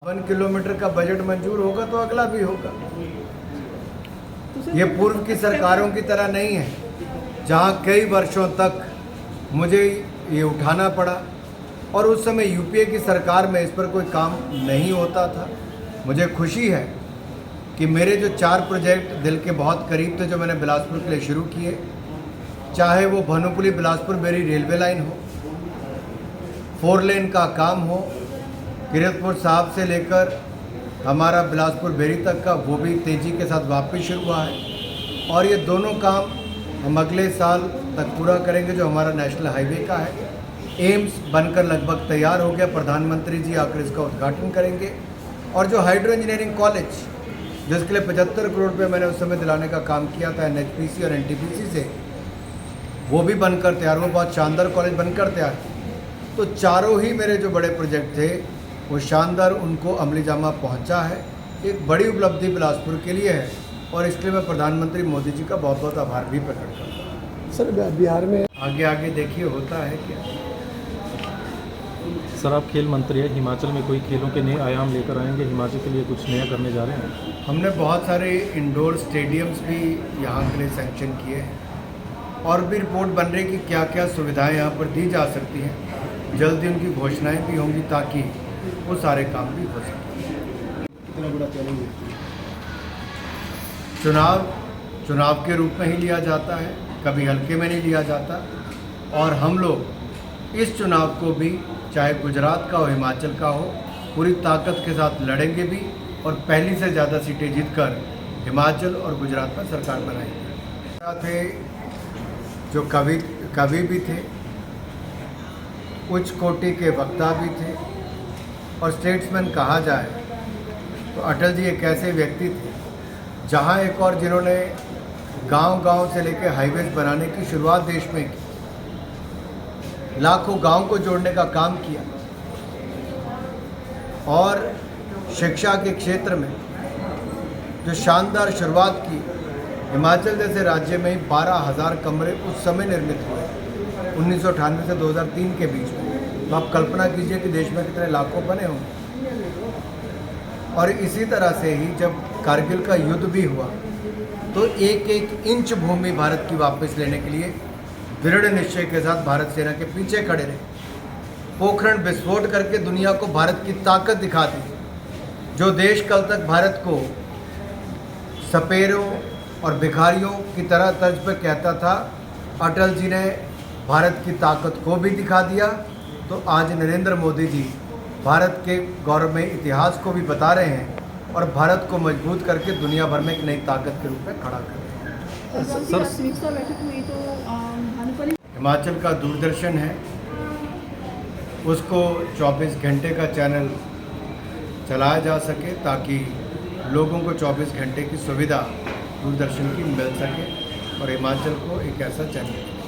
1 kilometre का budget मंजूर होगा तो अगला भी होगा। ये पूर्व की सरकारों की तरह नहीं है जहां कई वर्षों तक मुझे ये उठाना पड़ा और उस समय यूपीए की सरकार में इस पर कोई काम नहीं होता था। मुझे खुशी है कि मेरे जो 4 प्रोजेक्ट दिल के बहुत करीब थे जो मैंने बिलासपुर के लिए शुरू किए, चाहे वो भानुपुली बिलासपुर मेरी रेलवे लाइन हो, 4 लेन का काम हो, किरतपुर साहब से लेकर हमारा बिलासपुर बेरी तक का, वो भी तेज़ी के साथ वापस शुरू हुआ है और ये दोनों काम हम अगले साल तक पूरा करेंगे। जो हमारा नेशनल हाईवे का है, एम्स बनकर लगभग तैयार हो गया, प्रधानमंत्री जी आकर इसका उद्घाटन करेंगे। और जो हाइड्रो इंजीनियरिंग कॉलेज जिसके लिए 75 करोड़ रुपये मैंने उस समय दिलाने का काम किया था एनएचपीसी और एनटीपीसी से, वो भी बनकर तैयार हुआ, बहुत शानदार कॉलेज बनकर तैयार। तो चारों ही मेरे जो बड़े प्रोजेक्ट थे वो शानदार उनको अमली जामा पहुंचा है। एक बड़ी उपलब्धि बिलासपुर के लिए है और इसके लिए मैं प्रधानमंत्री मोदी जी का बहुत बहुत आभार भी प्रकट करता हूँ। सर बिहार में आगे देखिए होता है क्या। सर आप खेल मंत्री हैं, हिमाचल में कोई खेलों के नए आयाम लेकर आएंगे, हिमाचल के लिए कुछ नया करने जा रहे हैं? हमने बहुत सारे इंडोर स्टेडियम्स भी यहाँ के लिए सैंक्शन किए हैं और भी रिपोर्ट बन रही कि क्या क्या सुविधाएं यहाँ पर दी जा सकती हैं। जल्दी उनकी घोषणाएं भी होंगी ताकि वो सारे काम भी हो सकें। कितना बड़ा चैलेंज है? चुनाव के रूप में ही लिया जाता है, कभी हल्के में नहीं लिया जाता और हम लोग इस चुनाव को भी चाहे गुजरात का हो हिमाचल का हो पूरी ताकत के साथ लड़ेंगे भी और पहली से ज़्यादा सीटें जीतकर हिमाचल और गुजरात में सरकार बनाएंगे। थे जो कवि भी थे, उच्च कोटि के वक्ता भी थे और स्टेट्समैन कहा जाए तो अटल जी एक ऐसे व्यक्ति थे जहां एक और जिन्होंने गांव-गांव से लेकर हाईवेज बनाने की शुरुआत देश में की, लाखों गांव को जोड़ने का काम किया और शिक्षा के क्षेत्र में जो शानदार शुरुआत की। हिमाचल जैसे राज्य में 12,000 कमरे उस समय निर्मित हुए 1998 से 2003 के बीच में। तो आप कल्पना कीजिए कि देश में कितने लाखों बने होंगे। और इसी तरह से ही जब कारगिल का युद्ध भी हुआ तो एक एक इंच भूमि भारत की वापस लेने के लिए दृढ़ निश्चय के साथ भारत सेना के पीछे खड़े रहे। पोखरण विस्फोट करके दुनिया को भारत की ताकत दिखा दी। जो देश कल तक भारत को सपेरों और भिखारियों की तरह तर्ज पर कहता था, अटल जी ने भारत की ताकत को भी दिखा दिया। तो आज नरेंद्र मोदी जी भारत के गौरवमय इतिहास को भी बता रहे हैं और भारत को मजबूत करके दुनिया भर में एक नई ताकत के रूप में खड़ा कर रहे हैं। हिमाचल का दूरदर्शन है, उसको 24 घंटे का चैनल चलाया जा सके ताकि लोगों को 24 घंटे की सुविधा दूरदर्शन की मिल सके और हिमाचल को एक ऐसा चैनल